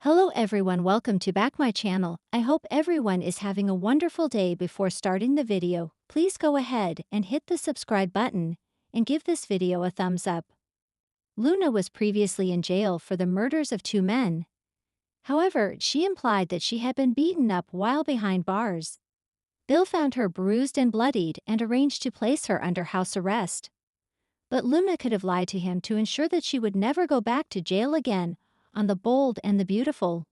Hello everyone, welcome to back my channel. I hope everyone is having a wonderful day. Before starting the video, please go ahead and hit the subscribe button and give this video a thumbs up. Luna was previously in jail for the murders of two men. However, she implied that she had been beaten up while behind bars. Bill found her bruised and bloodied and arranged to place her under house arrest. But Luna could have lied to him to ensure that she would never go back to jail again. On The Bold and the Beautiful,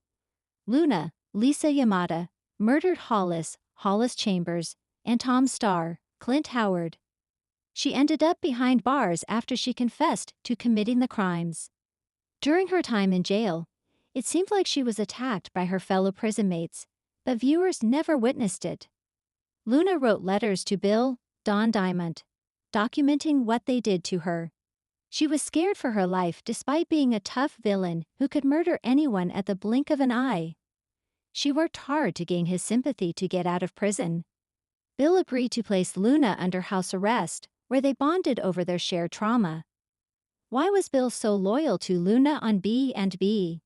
Luna, Lisa Yamada, murdered Hollis Chambers, and Tom Starr, Clint Howard. She ended up behind bars after she confessed to committing the crimes. During her time in jail, it seemed like she was attacked by her fellow prison mates, but viewers never witnessed it. Luna wrote letters to Bill, Don Diamond, documenting what they did to her. She was scared for her life despite being a tough villain who could murder anyone at the blink of an eye. She worked hard to gain his sympathy to get out of prison. Bill agreed to place Luna under house arrest, where they bonded over their shared trauma. Why was Bill so loyal to Luna on B&B?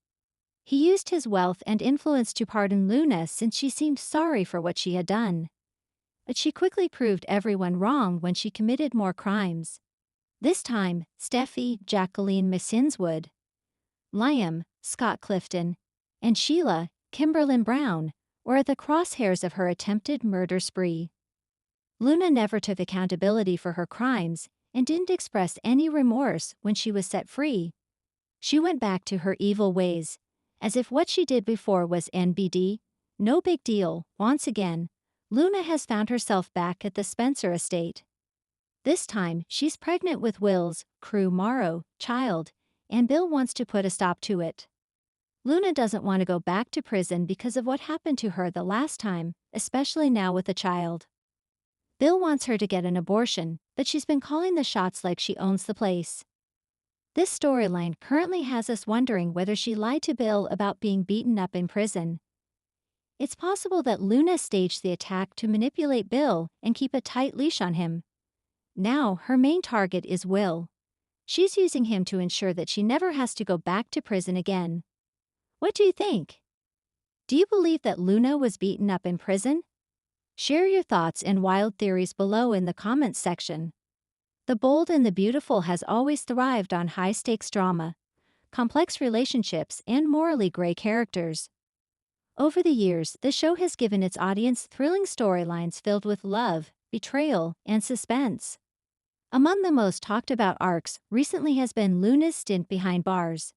He used his wealth and influence to pardon Luna since she seemed sorry for what she had done. But she quickly proved everyone wrong when she committed more crimes. This time, Steffi, Jacqueline Misinswood, Liam, Scott Clifton, and Sheila, Kimberlyn Brown, were at the crosshairs of her attempted murder spree. Luna never took accountability for her crimes and didn't express any remorse when she was set free. She went back to her evil ways, as if what she did before was NBD, no big deal. Once again, Luna has found herself back at the Spencer estate. This time, she's pregnant with Will's, Crew Morrow, child, and Bill wants to put a stop to it. Luna doesn't want to go back to prison because of what happened to her the last time, especially now with a child. Bill wants her to get an abortion, but she's been calling the shots like she owns the place. This storyline currently has us wondering whether she lied to Bill about being beaten up in prison. It's possible that Luna staged the attack to manipulate Bill and keep a tight leash on him. Now, her main target is Will. She's using him to ensure that she never has to go back to prison again. What do you think? Do you believe that Luna was beaten up in prison? Share your thoughts and wild theories below in the comments section. The Bold and the Beautiful has always thrived on high-stakes drama, complex relationships, and morally gray characters. Over the years, the show has given its audience thrilling storylines filled with love, betrayal, and suspense. Among the most talked about arcs recently has been Luna's stint behind bars.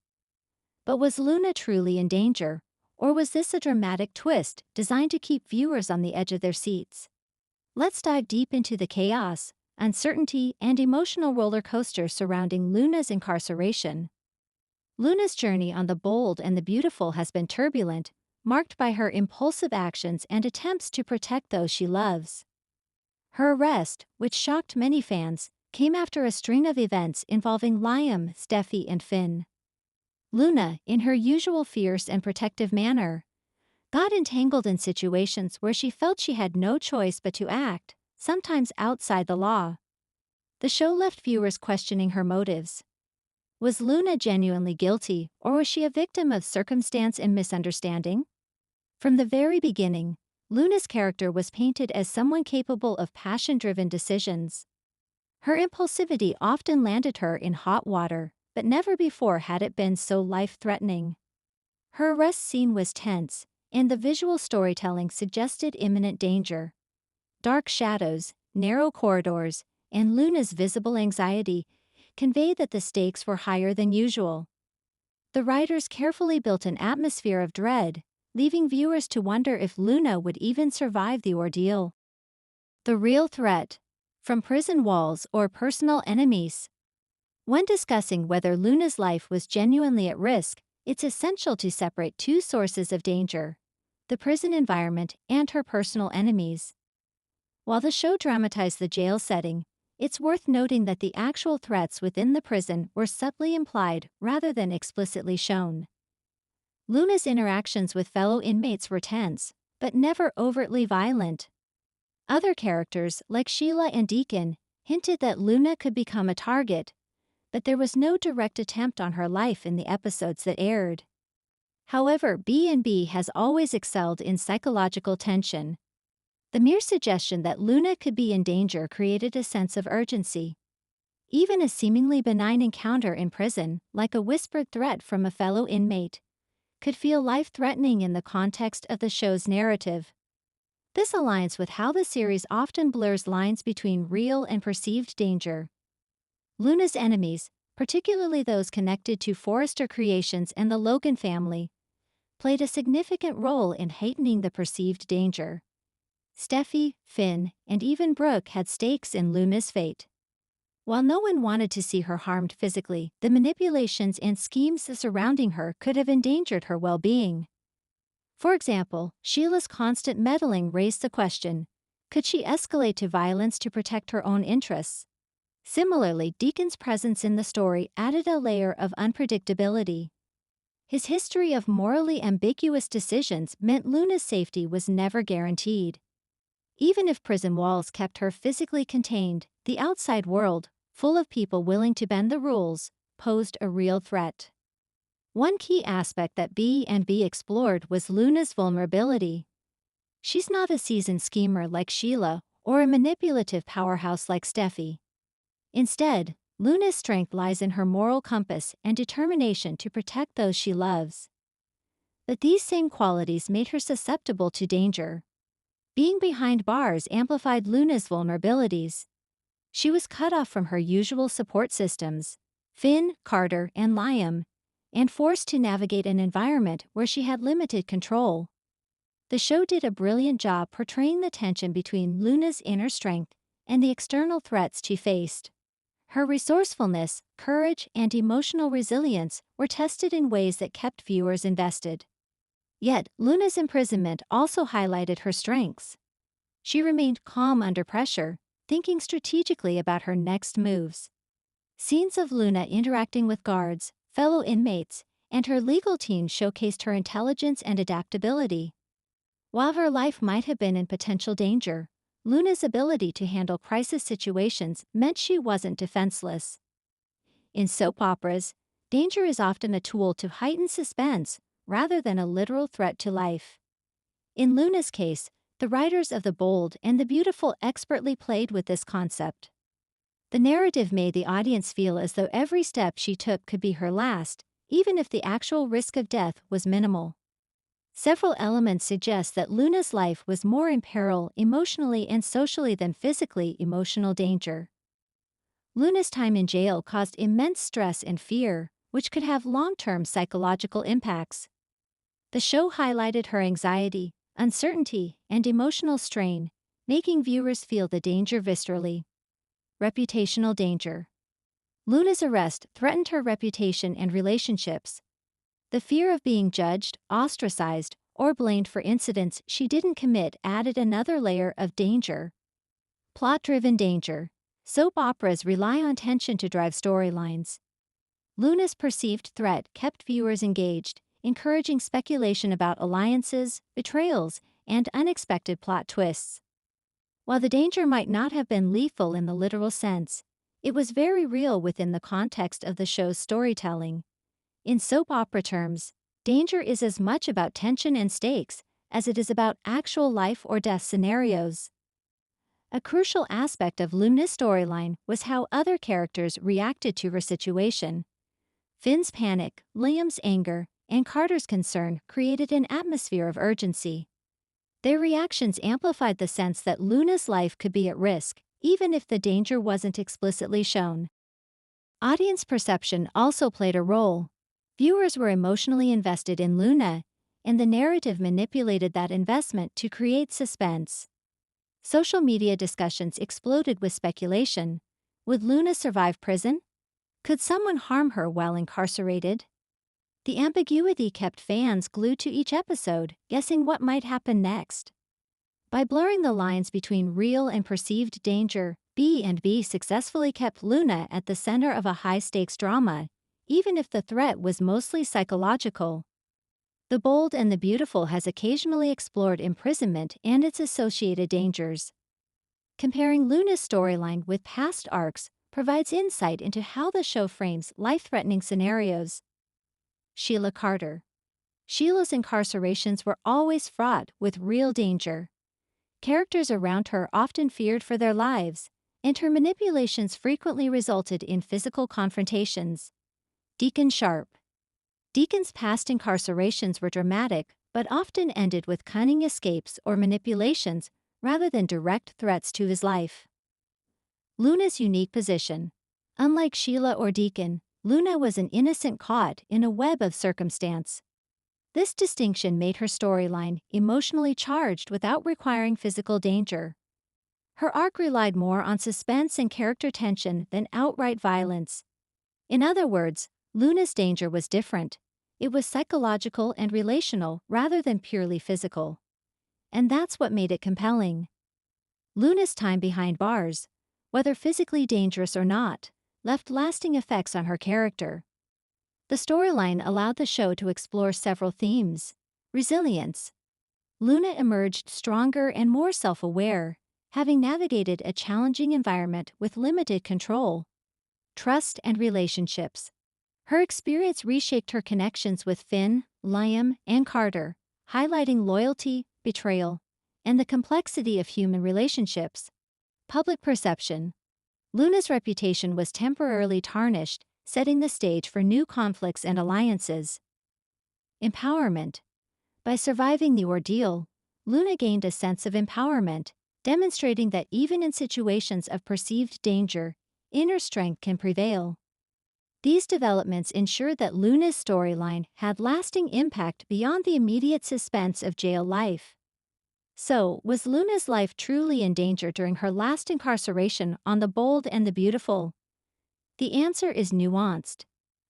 But was Luna truly in danger, or was this a dramatic twist designed to keep viewers on the edge of their seats? Let's dive deep into the chaos, uncertainty, and emotional roller coaster surrounding Luna's incarceration. Luna's journey on The Bold and the Beautiful has been turbulent, marked by her impulsive actions and attempts to protect those she loves. Her arrest, which shocked many fans, came after a string of events involving Liam, Steffi, and Finn. Luna, in her usual fierce and protective manner, got entangled in situations where she felt she had no choice but to act, sometimes outside the law. The show left viewers questioning her motives. Was Luna genuinely guilty, or was she a victim of circumstance and misunderstanding? From the very beginning, Luna's character was painted as someone capable of passion-driven decisions. Her impulsivity often landed her in hot water, but never before had it been so life-threatening. Her arrest scene was tense, and the visual storytelling suggested imminent danger. Dark shadows, narrow corridors, and Luna's visible anxiety conveyed that the stakes were higher than usual. The writers carefully built an atmosphere of dread, leaving viewers to wonder if Luna would even survive the ordeal. The real threat: from prison walls or personal enemies. When discussing whether Luna's life was genuinely at risk, it's essential to separate two sources of danger: the prison environment and her personal enemies. While the show dramatized the jail setting, it's worth noting that the actual threats within the prison were subtly implied rather than explicitly shown. Luna's interactions with fellow inmates were tense, but never overtly violent. Other characters, like Sheila and Deacon, hinted that Luna could become a target, but there was no direct attempt on her life in the episodes that aired. However, B&B has always excelled in psychological tension. The mere suggestion that Luna could be in danger created a sense of urgency. Even a seemingly benign encounter in prison, like a whispered threat from a fellow inmate, could feel life-threatening in the context of the show's narrative. This aligns with how the series often blurs lines between real and perceived danger. Luna's enemies, particularly those connected to Forrester Creations and the Logan family, played a significant role in heightening the perceived danger. Steffi, Finn, and even Brooke had stakes in Luna's fate. While no one wanted to see her harmed physically, the manipulations and schemes surrounding her could have endangered her well-being. For example, Sheila's constant meddling raised the question, could she escalate to violence to protect her own interests? Similarly, Deacon's presence in the story added a layer of unpredictability. His history of morally ambiguous decisions meant Luna's safety was never guaranteed. Even if prison walls kept her physically contained, the outside world, full of people willing to bend the rules, posed a real threat. One key aspect that B&B explored was Luna's vulnerability. She's not a seasoned schemer like Sheila or a manipulative powerhouse like Steffi. Instead, Luna's strength lies in her moral compass and determination to protect those she loves. But these same qualities made her susceptible to danger. Being behind bars amplified Luna's vulnerabilities. She was cut off from her usual support systems, Finn, Carter, and Liam, and forced to navigate an environment where she had limited control. The show did a brilliant job portraying the tension between Luna's inner strength and the external threats she faced. Her resourcefulness, courage, and emotional resilience were tested in ways that kept viewers invested. Yet, Luna's imprisonment also highlighted her strengths. She remained calm under pressure, thinking strategically about her next moves. Scenes of Luna interacting with guards, fellow inmates, and her legal team showcased her intelligence and adaptability. While her life might have been in potential danger, Luna's ability to handle crisis situations meant she wasn't defenseless. In soap operas, danger is often a tool to heighten suspense rather than a literal threat to life. In Luna's case, the writers of The Bold and the Beautiful expertly played with this concept. The narrative made the audience feel as though every step she took could be her last, even if the actual risk of death was minimal. Several elements suggest that Luna's life was more in peril emotionally and socially than physically emotional danger. Luna's time in jail caused immense stress and fear, which could have long-term psychological impacts. The show highlighted her anxiety, uncertainty, and emotional strain, making viewers feel the danger viscerally. Reputational danger. Luna's arrest threatened her reputation and relationships. The fear of being judged, ostracized, or blamed for incidents she didn't commit added another layer of danger. Plot-driven danger. Soap operas rely on tension to drive storylines. Luna's perceived threat kept viewers engaged, encouraging speculation about alliances, betrayals, and unexpected plot twists. While the danger might not have been lethal in the literal sense, it was very real within the context of the show's storytelling. In soap opera terms, danger is as much about tension and stakes as it is about actual life or death scenarios. A crucial aspect of Luna's storyline was how other characters reacted to her situation. Finn's panic, Liam's anger, and Carter's concern created an atmosphere of urgency. Their reactions amplified the sense that Luna's life could be at risk, even if the danger wasn't explicitly shown. Audience perception also played a role. Viewers were emotionally invested in Luna, and the narrative manipulated that investment to create suspense. Social media discussions exploded with speculation. Would Luna survive prison? Could someone harm her while incarcerated? The ambiguity kept fans glued to each episode, guessing what might happen next. By blurring the lines between real and perceived danger, B&B successfully kept Luna at the center of a high-stakes drama, even if the threat was mostly psychological. The Bold and the Beautiful has occasionally explored imprisonment and its associated dangers. Comparing Luna's storyline with past arcs provides insight into how the show frames life-threatening scenarios. Sheila Carter. Sheila's incarcerations were always fraught with real danger. Characters around her often feared for their lives, and her manipulations frequently resulted in physical confrontations. Deacon Sharp. Deacon's past incarcerations were dramatic, but often ended with cunning escapes or manipulations rather than direct threats to his life. Luna's unique position. Unlike Sheila or Deacon, Luna was an innocent caught in a web of circumstance. This distinction made her storyline emotionally charged without requiring physical danger. Her arc relied more on suspense and character tension than outright violence. In other words, Luna's danger was different. It was psychological and relational rather than purely physical. And that's what made it compelling. Luna's time behind bars, whether physically dangerous or not, left lasting effects on her character. The storyline allowed the show to explore several themes. Resilience. Luna emerged stronger and more self-aware, having navigated a challenging environment with limited control. Trust and relationships. Her experience reshaped her connections with Finn, Liam, and Carter, highlighting loyalty, betrayal, and the complexity of human relationships. Public perception. Luna's reputation was temporarily tarnished, setting the stage for new conflicts and alliances. Empowerment. By surviving the ordeal, Luna gained a sense of empowerment, demonstrating that even in situations of perceived danger, inner strength can prevail. These developments ensured that Luna's storyline had lasting impact beyond the immediate suspense of jail life. So, was Luna's life truly in danger during her last incarceration on The Bold and the Beautiful? The answer is nuanced.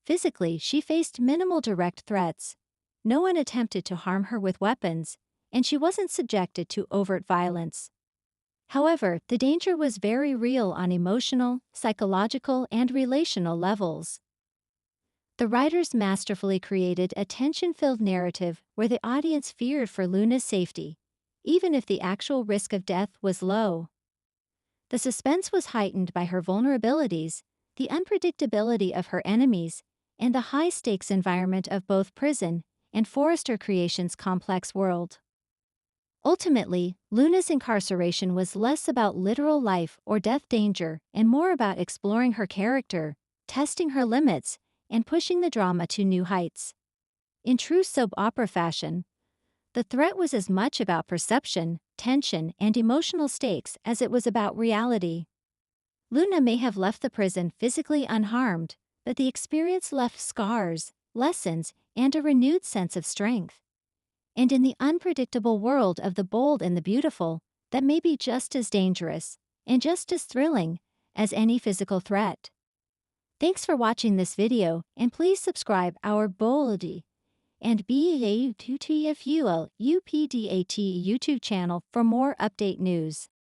Physically, she faced minimal direct threats. No one attempted to harm her with weapons, and she wasn't subjected to overt violence. However, the danger was very real on emotional, psychological, and relational levels. The writers masterfully created a tension-filled narrative where the audience feared for Luna's safety, even if the actual risk of death was low. The suspense was heightened by her vulnerabilities, the unpredictability of her enemies, and the high-stakes environment of both prison and Forrester Creations' complex world. Ultimately, Luna's incarceration was less about literal life or death danger and more about exploring her character, testing her limits, and pushing the drama to new heights. In true soap opera fashion, the threat was as much about perception, tension, and emotional stakes as it was about reality. Luna may have left the prison physically unharmed, but the experience left scars, lessons, and a renewed sense of strength. And in the unpredictable world of The Bold and the Beautiful, that may be just as dangerous and just as thrilling as any physical threat. Thanks for watching this video, and please subscribe our Boldy and BAUTTFUL UPDAT YouTube channel for more update news.